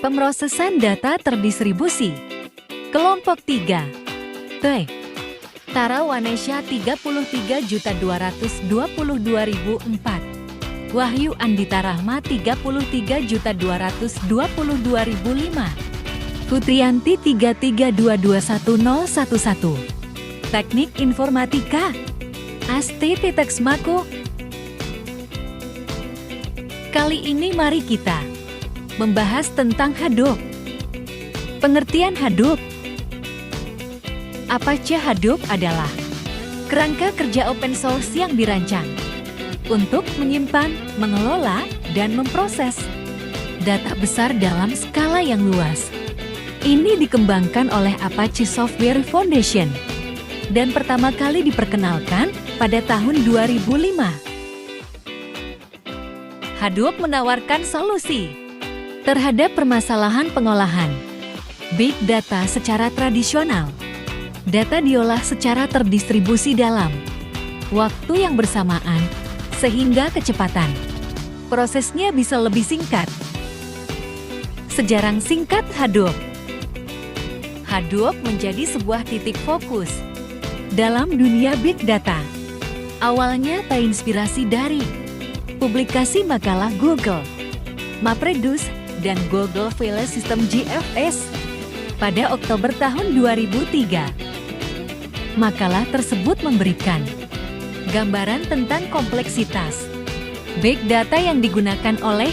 Pemrosesan data terdistribusi. Kelompok 3. T. Tarawanesha 33.222.004. Wahyu Andita Rahma 33.222.005. Putrianti 33.221.011. Teknik Informatika. Astiti Texmaco. Kali ini mari kita membahas tentang Hadoop. Pengertian Hadoop. Apache Hadoop adalah kerangka kerja open source yang dirancang untuk menyimpan, mengelola, dan memproses data besar dalam skala yang luas. Ini dikembangkan oleh Apache Software Foundation dan pertama kali diperkenalkan pada tahun 2005. Hadoop menawarkan solusi terhadap permasalahan pengolahan big data secara tradisional. Data diolah secara terdistribusi dalam waktu yang bersamaan, sehingga kecepatan prosesnya bisa lebih singkat. Sejarah singkat Hadoop. Hadoop menjadi sebuah titik fokus dalam dunia big data. Awalnya terinspirasi dari publikasi makalah Google, MapReduce, dan Google File System GFS pada Oktober tahun 2003. Makalah tersebut memberikan gambaran tentang kompleksitas big data yang digunakan oleh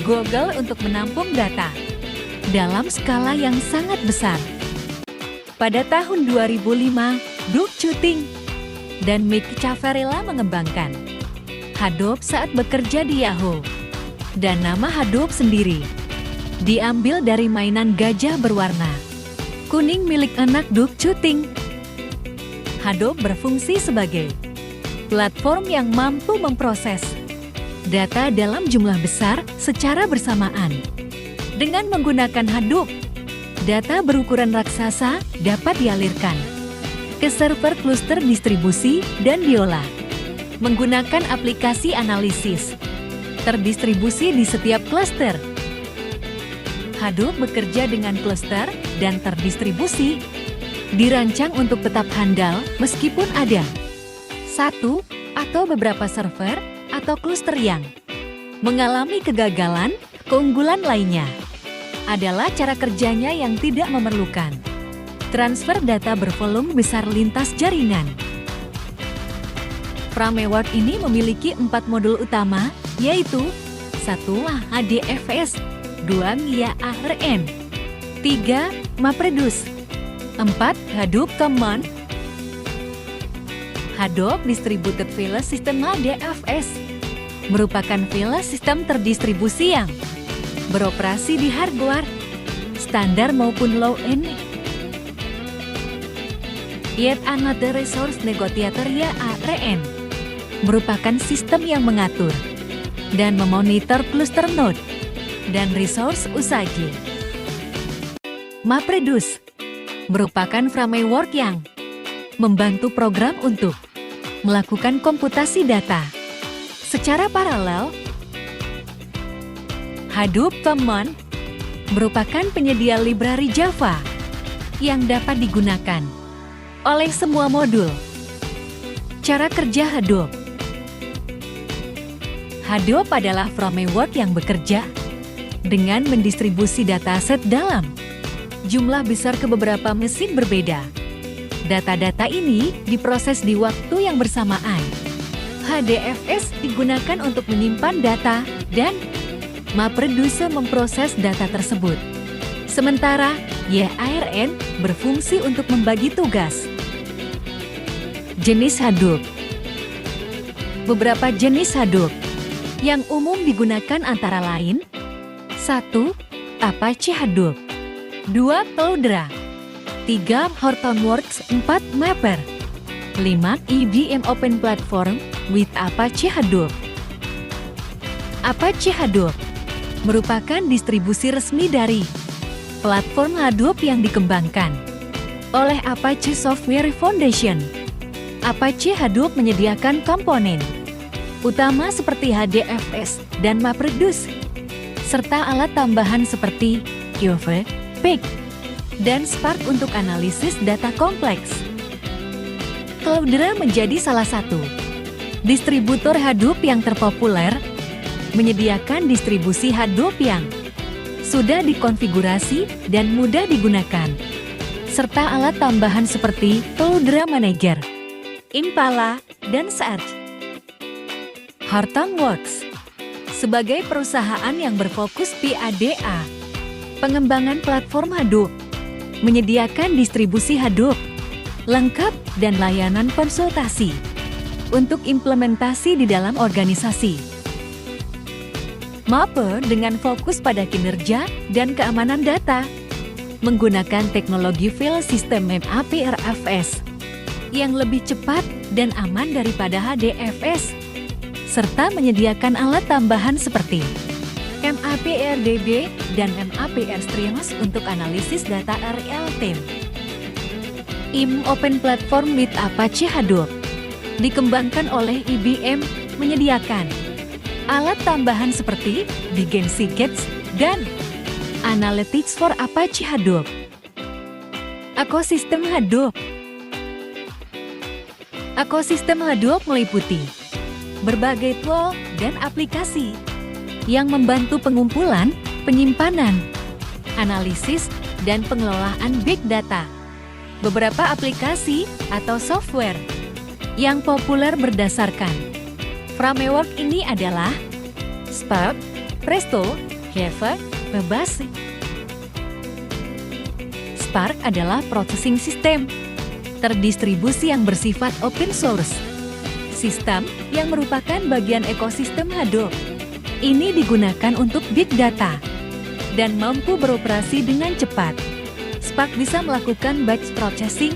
Google untuk menampung data dalam skala yang sangat besar. Pada tahun 2005, Doug Chutting dan Mick Cavarella mengembangkan Hadoop saat bekerja di Yahoo. Dan nama Hadoop sendiri diambil dari mainan gajah berwarna kuning milik anak Doug Chutting. Hadoop berfungsi sebagai platform yang mampu memproses data dalam jumlah besar secara bersamaan. Dengan menggunakan Hadoop, data berukuran raksasa dapat dialirkan ke server kluster distribusi dan diolah menggunakan aplikasi analisis terdistribusi di setiap klaster. Hadoop bekerja dengan klaster dan terdistribusi, dirancang untuk tetap handal meskipun ada satu atau beberapa server atau klaster yang mengalami kegagalan. Keunggulan lainnya adalah cara kerjanya yang tidak memerlukan transfer data bervolume besar lintas jaringan. Framework ini memiliki 4 modul utama, yaitu 1. HDFS, 2. MIA ARN, 3. MapReduce, 4. Hadoop Common. Hadoop Distributed File System HDFS merupakan file sistem terdistribusi yang beroperasi di hardware standar maupun low-end. Yet Another Resource Negotiator (YARN) merupakan sistem yang mengatur dan memonitor cluster node dan resource usage. MapReduce merupakan framework yang membantu program untuk melakukan komputasi data secara paralel. Hadoop Common merupakan penyedia library Java yang dapat digunakan oleh semua modul. Cara kerja Hadoop. Hadoop adalah framework yang bekerja dengan mendistribusi dataset dalam jumlah besar ke beberapa mesin berbeda. Data-data ini diproses di waktu yang bersamaan. HDFS digunakan untuk menyimpan data dan MapReduce memproses data tersebut. Sementara YARN berfungsi untuk membagi tugas. Jenis Hadoop. Beberapa jenis Hadoop yang umum digunakan antara lain 1. Apache Hadoop, 2. Cloudera, 3. Hortonworks, 4. Mapr, 5. IBM Open Platform with Apache Hadoop. Apache Hadoop merupakan distribusi resmi dari platform Hadoop yang dikembangkan oleh Apache Software Foundation. Apache Hadoop menyediakan komponen utama seperti HDFS dan MapReduce, serta alat tambahan seperti Hive, Pig, dan Spark untuk analisis data kompleks. Cloudera menjadi salah satu distributor Hadoop yang terpopuler, menyediakan distribusi Hadoop yang sudah dikonfigurasi dan mudah digunakan, serta alat tambahan seperti Cloudera Manager, Impala, dan Search. Hortonworks sebagai perusahaan yang berfokus PADA, pengembangan platform Hadoop, menyediakan distribusi Hadoop, lengkap dan layanan konsultasi untuk implementasi di dalam organisasi. Mape dengan fokus pada kinerja dan keamanan data, menggunakan teknologi file system MAPRFS yang lebih cepat dan aman daripada HDFS, serta menyediakan alat tambahan seperti MAPRDB dan MAPR-Streams untuk analisis data real time. IBM Open Platform with Apache Hadoop dikembangkan oleh IBM, menyediakan alat tambahan seperti Digency-Gates dan Analytics for Apache Hadoop. Ekosistem Hadoop. Ekosistem Hadoop meliputi berbagai tool dan aplikasi yang membantu pengumpulan, penyimpanan, analisis, dan pengelolaan big data. Beberapa aplikasi atau software yang populer berdasarkan framework ini adalah Spark, Presto, Hive, Base. Spark adalah processing system terdistribusi yang bersifat open source, sistem yang merupakan bagian ekosistem Hadoop. Ini digunakan untuk big data dan mampu beroperasi dengan cepat. Spark bisa melakukan batch processing,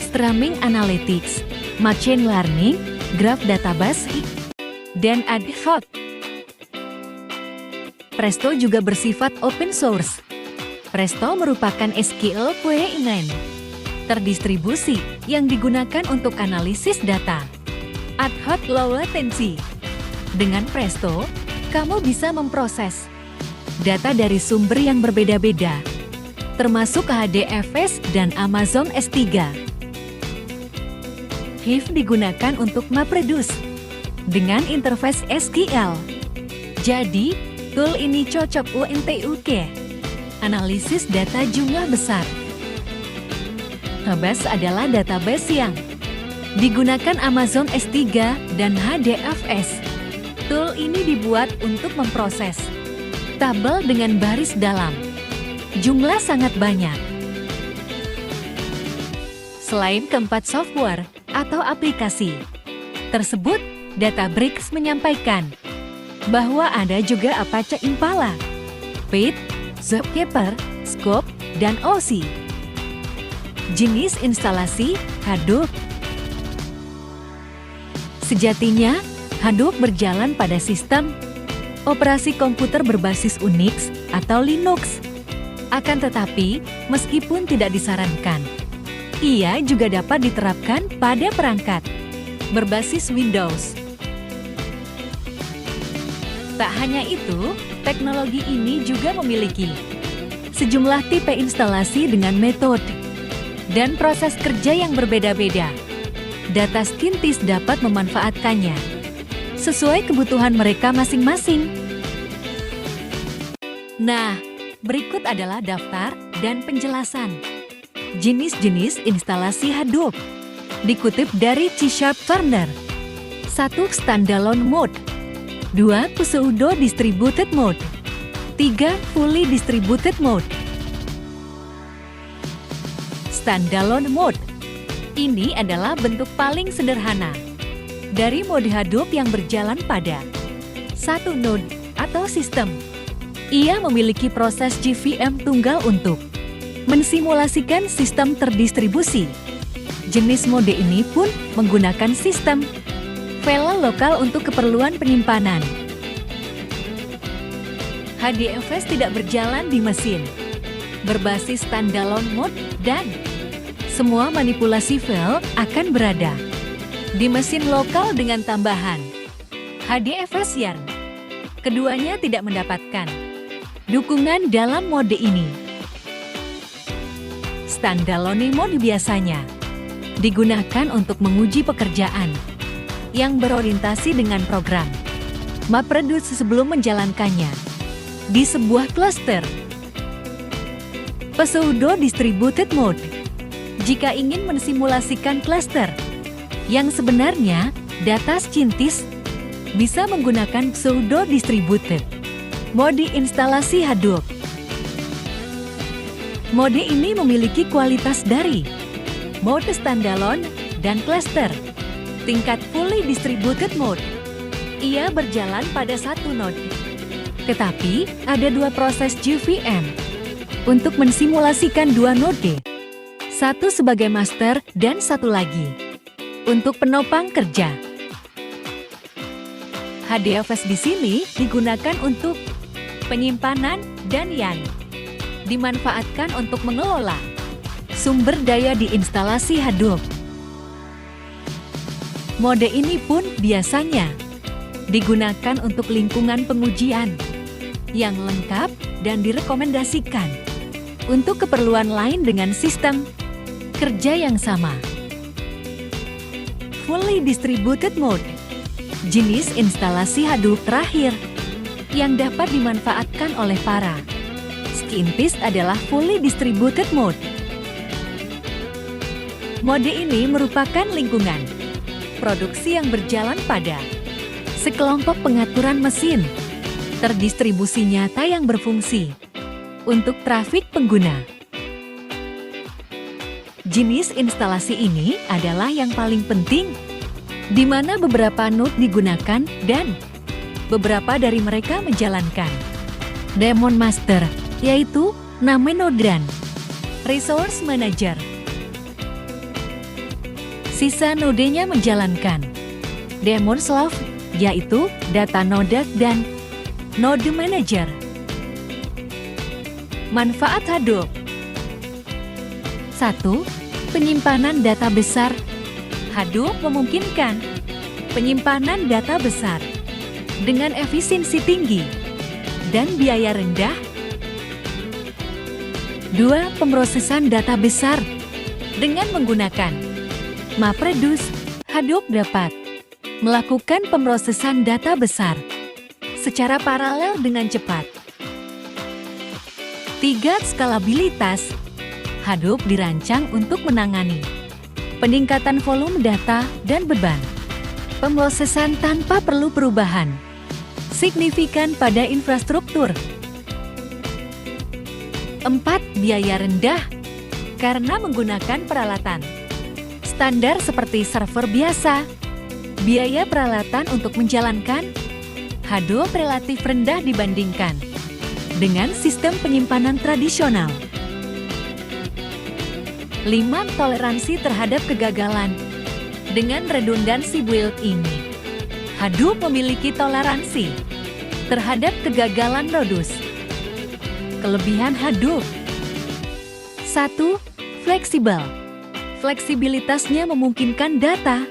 streaming analytics, machine learning, graph database, dan ad hoc. Presto juga bersifat open source. Presto merupakan SQL query terdistribusi yang digunakan untuk analisis data. Ad hoc low latency. Dengan Presto, kamu bisa memproses data dari sumber yang berbeda-beda, termasuk HDFS dan Amazon S3. Hive digunakan untuk MapReduce dengan interface SQL. Jadi, tool ini cocok untuk analisis data jumlah besar. Base adalah database yang digunakan Amazon S3 dan HDFS. Tool ini dibuat untuk memproses tabel dengan baris dalam. Jumlah sangat banyak. Selain keempat software atau aplikasi tersebut, Databricks menyampaikan bahwa ada juga Apache Impala, Pit, Zookeeper, Scope, dan OC. Jenis instalasi Hadoop. Sejatinya, Hadoop berjalan pada sistem operasi komputer berbasis Unix atau Linux. Akan tetapi, meskipun tidak disarankan, ia juga dapat diterapkan pada perangkat berbasis Windows. Tak hanya itu, teknologi ini juga memiliki sejumlah tipe instalasi dengan metode dan proses kerja yang berbeda-beda. Data scientist dapat memanfaatkannya sesuai kebutuhan mereka masing-masing. Nah, berikut adalah daftar dan penjelasan jenis-jenis instalasi Hadoop. Dikutip dari C# Turner. 1. Standalone Mode. 2. Pseudo Distributed Mode. 3. Fully Distributed Mode. Standalone Mode. Ini adalah bentuk paling sederhana dari mode Hadoop yang berjalan pada satu node atau sistem. Ia memiliki proses JVM tunggal untuk mensimulasikan sistem terdistribusi. Jenis mode ini pun menggunakan sistem file lokal untuk keperluan penyimpanan. HDFS tidak berjalan di mesin berbasis standalone mode dan semua manipulasi file akan berada di mesin lokal dengan tambahan HDFS Yarn. Keduanya tidak mendapatkan dukungan dalam mode ini. Standalone mode biasanya digunakan untuk menguji pekerjaan yang berorientasi dengan program MapReduce sebelum menjalankannya di sebuah cluster. Pseudo distributed mode jika ingin mensimulasikan cluster yang sebenarnya data scientist bisa menggunakan pseudo distributed mode instalasi Hadoop. Mode ini memiliki kualitas dari mode standalone dan cluster. Tingkat fully distributed mode, ia berjalan pada satu node. Tetapi, ada dua proses JVM untuk mensimulasikan dua node. Satu sebagai master dan satu lagi untuk penopang kerja. HDFS di sini digunakan untuk penyimpanan dan yang dimanfaatkan untuk mengelola sumber daya di instalasi Hadoop. Mode ini pun biasanya digunakan untuk lingkungan pengujian yang lengkap dan direkomendasikan untuk keperluan lain dengan sistem kerja yang sama. Fully distributed mode, jenis instalasi Hadoop terakhir yang dapat dimanfaatkan oleh para scientist adalah fully distributed mode. Mode ini merupakan lingkungan produksi yang berjalan pada sekelompok pengaturan mesin terdistribusi nyata yang berfungsi untuk trafik pengguna. Jenis instalasi ini adalah yang paling penting, di mana beberapa node digunakan dan beberapa dari mereka menjalankan daemon master, yaitu name node dan resource manager. Sisa nodenya menjalankan daemon slave, yaitu data node dan node manager. Manfaat Hadoop: 1. Penyimpanan data besar. Hadoop memungkinkan penyimpanan data besar dengan efisiensi tinggi dan biaya rendah. 2. Pemrosesan data besar. Dengan menggunakan MapReduce, Hadoop dapat melakukan pemrosesan data besar secara paralel dengan cepat. 3. Skalabilitas. Hadoop dirancang untuk menangani peningkatan volume data dan beban pemrosesan tanpa perlu perubahan signifikan pada infrastruktur. 4. Biaya rendah. Karena menggunakan peralatan standar seperti server biasa, biaya peralatan untuk menjalankan Hadoop relatif rendah dibandingkan dengan sistem penyimpanan tradisional. 5. Toleransi terhadap kegagalan. Dengan redundansi built-in, Hadoop memiliki toleransi terhadap kegagalan Rodus. Kelebihan Hadoop: 1. Fleksibel. Fleksibilitasnya memungkinkan data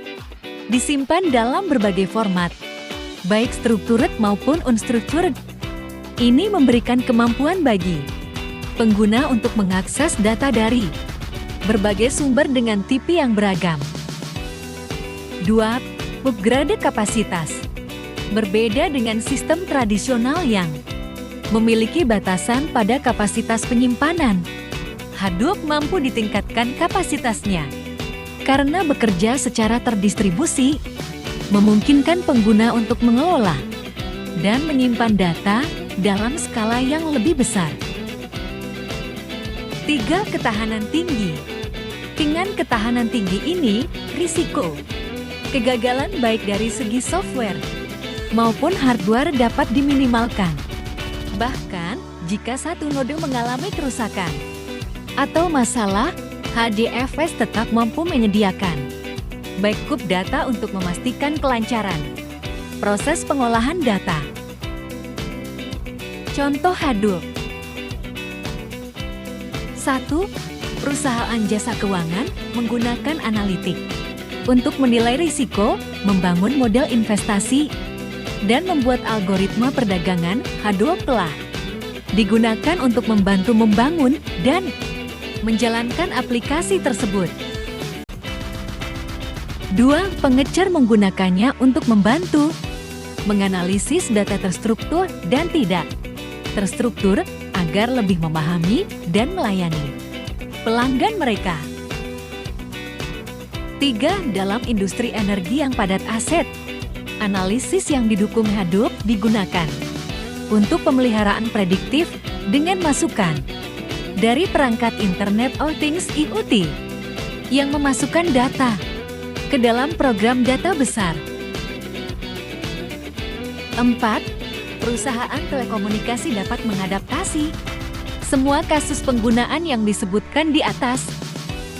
disimpan dalam berbagai format, baik structured maupun unstructured. Ini memberikan kemampuan bagi pengguna untuk mengakses data dari berbagai sumber dengan tipe yang beragam. 2. Upgrade kapasitas. Berbeda dengan sistem tradisional yang memiliki batasan pada kapasitas penyimpanan, Hadoop mampu ditingkatkan kapasitasnya karena bekerja secara terdistribusi, memungkinkan pengguna untuk mengelola dan menyimpan data dalam skala yang lebih besar. 3. Ketahanan tinggi. Dengan ketahanan tinggi ini, risiko kegagalan baik dari segi software maupun hardware dapat diminimalkan. Bahkan, jika satu node mengalami kerusakan atau masalah, HDFS tetap mampu menyediakan backup data untuk memastikan kelancaran proses pengolahan data. Contoh Hadoop: 1. Perusahaan jasa keuangan menggunakan analitik untuk menilai risiko, membangun model investasi, dan membuat algoritma perdagangan, Hadoop telah digunakan untuk membantu membangun dan menjalankan aplikasi tersebut. 2. Pengecer menggunakannya untuk membantu menganalisis data terstruktur dan tidak terstruktur agar lebih memahami dan melayani pelanggan mereka. 3. Dalam industri energi yang padat aset, analisis yang didukung Hadoop digunakan untuk pemeliharaan prediktif dengan masukan dari perangkat Internet of Things IoT yang memasukkan data ke dalam program data besar. 4. Perusahaan telekomunikasi dapat mengadaptasi semua kasus penggunaan yang disebutkan di atas.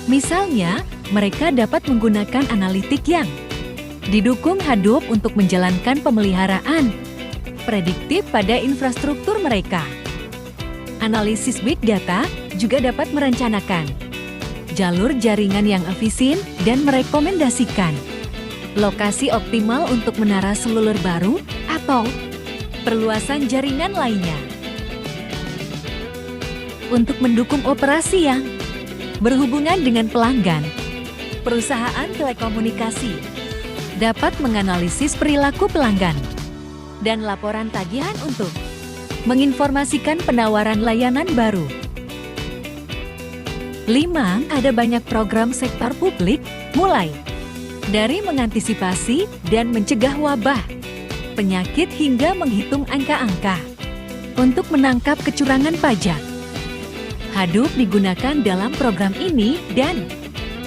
Misalnya, mereka dapat menggunakan analitik yang didukung Hadoop untuk menjalankan pemeliharaan prediktif pada infrastruktur mereka. Analisis Big Data juga dapat merencanakan jalur jaringan yang efisien dan merekomendasikan lokasi optimal untuk menara seluler baru atau perluasan jaringan lainnya. Untuk mendukung operasi yang berhubungan dengan pelanggan, perusahaan telekomunikasi dapat menganalisis perilaku pelanggan dan laporan tagihan untuk menginformasikan penawaran layanan baru. 5. Ada banyak program sektor publik, mulai dari mengantisipasi dan mencegah wabah, penyakit hingga menghitung angka-angka untuk menangkap kecurangan pajak. Hadoop digunakan dalam program ini dan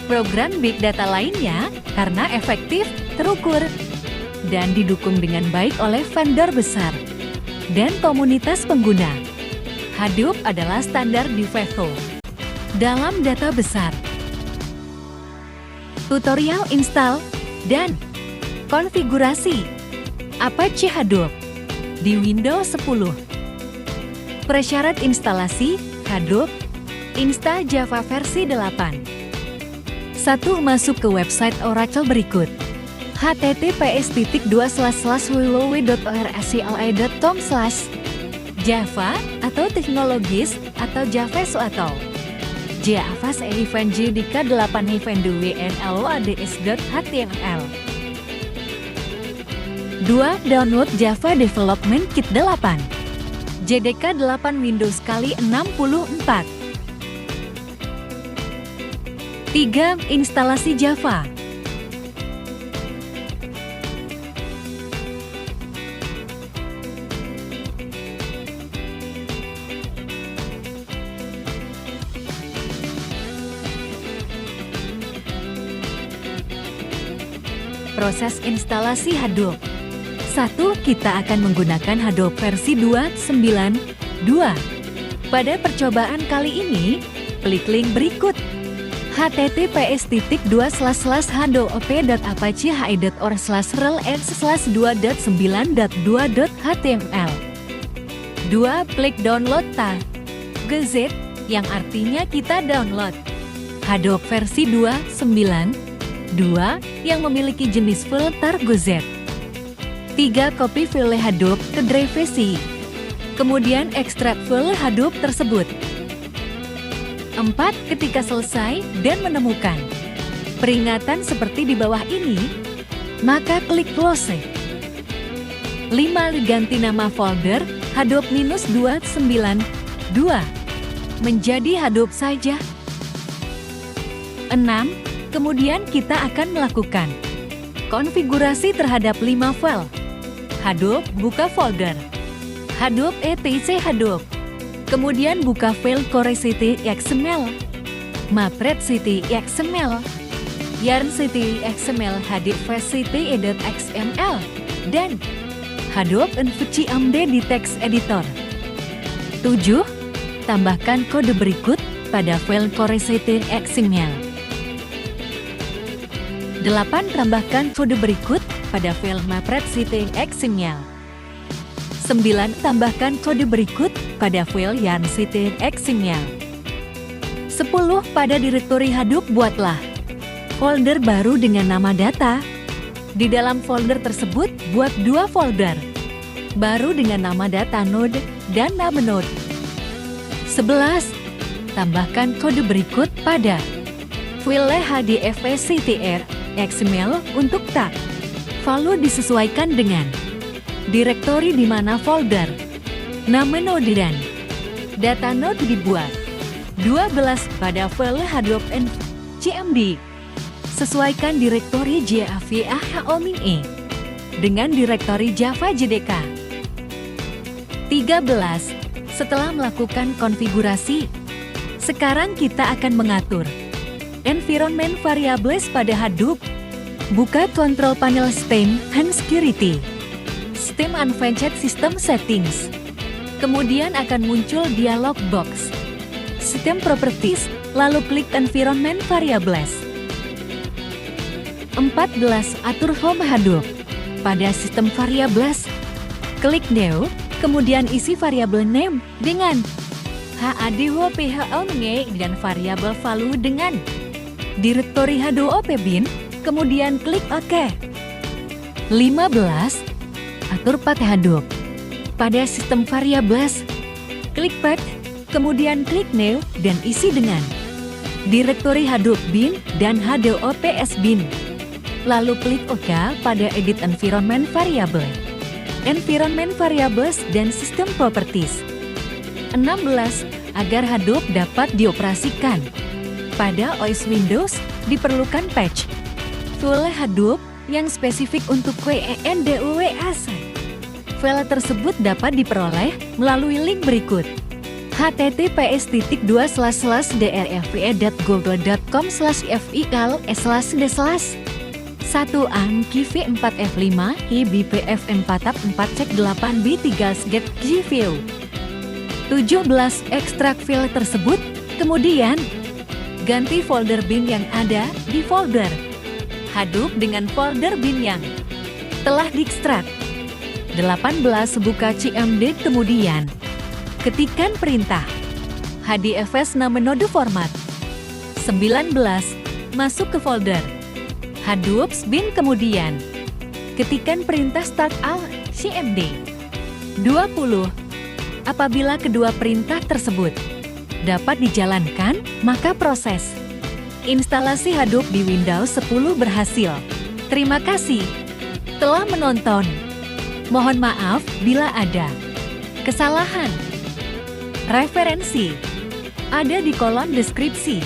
program Big Data lainnya karena efektif, terukur, dan didukung dengan baik oleh vendor besar dan komunitas pengguna. Hadoop adalah standar de facto dalam data besar. Tutorial install dan konfigurasi Apache Hadoop di Windows 10. Persyarat instalasi Hadoop, install Java versi 8. 1. Masuk ke website Oracle berikut: https://www.oracla.com/java atau teknologis atau Javas atau Javas -JDK 8-WNLOADS.html. 2. Download Java Development Kit 8 JDK 8 Windows kali 64. 3. Instalasi Java. Proses instalasi Hadoop. 1. Kita akan menggunakan Hadoop versi 2.9.2. Pada percobaan kali ini, klik link berikut: https://hadoop.apache.org/rel/2.9.2.html. 2. Klik download tab GZ, yang artinya kita download Hadoop versi 2.9.2 yang memiliki jenis filter GZ. 3. Copy file Hadoop ke drive C. Kemudian ekstrak file Hadoop tersebut. 4. Ketika selesai dan menemukan peringatan seperti di bawah ini, maka klik close. 5. Ganti nama folder Hadoop-2.9.2 menjadi Hadoop saja. 6. Kemudian kita akan melakukan konfigurasi terhadap 5 file. Hadoop, buka folder Hadoop etc Hadoop. Kemudian buka file core.ct.xml, mapred.ct.xml, yarn.ct.xml, hadifast.ct.xml, dan Hadoop nvcmd di text editor. 7. Tambahkan kode berikut pada file core.ct.xml. 8. Tambahkan kode berikut pada file mapred.ct.xml. 9. Tambahkan kode berikut pada file yarn.ct.xml. 10. Pada direktori Hadoop buatlah folder baru dengan nama data. Di dalam folder tersebut buat 2 folder. baru dengan nama datanode dan namenode. 11. Tambahkan kode berikut pada file HDFS-CTR XML untuk tag. Lalu disesuaikan dengan direktori di mana folder, namenode dan datanode dibuat. 12. Pada file Hadoop CMD, sesuaikan direktori JAVA dengan direktori Java JDK. 13. Setelah melakukan konfigurasi, sekarang kita akan mengatur environment variables pada Hadoop. Buka Control Panel System and Security, System Advanced System Settings. Kemudian akan muncul dialog box System Properties, lalu klik Environment Variables. 14. Atur home Hadoop. Pada System Variables, klik New, kemudian isi variabel name dengan HADOOPHLNG dan variabel value dengan direktori Hadoop bin, kemudian klik OK. 15. Atur path Hadoop. Pada System Variables, klik Path, kemudian klik New dan isi dengan direktori Hadoop bin dan HDOPS bin. Lalu klik OK pada Edit Environment Variable, Environment Variables dan System Properties. 16. Agar Hadoop dapat dioperasikan pada OS Windows, diperlukan patch file Hadoop yang spesifik untuk WENDOWS. File tersebut dapat diperoleh melalui link berikut: https://dre.google.com/fil/d/1 AMKV4F5 IBPF4-8-get-gview. 17. Ekstrak file tersebut, kemudian ganti folder bin yang ada di folder Hadoop dengan folder bin yang telah diekstrak. 18. Buka CMD, kemudian ketikkan perintah HDFS namenode format. 19. Masuk ke folder Hadoop bin, kemudian ketikkan perintah start all CMD. 20. Apabila kedua perintah tersebut dapat dijalankan, maka proses instalasi Hadoop di Windows 10 berhasil. Terima kasih telah menonton. Mohon maaf bila ada kesalahan. Referensi ada di kolom deskripsi.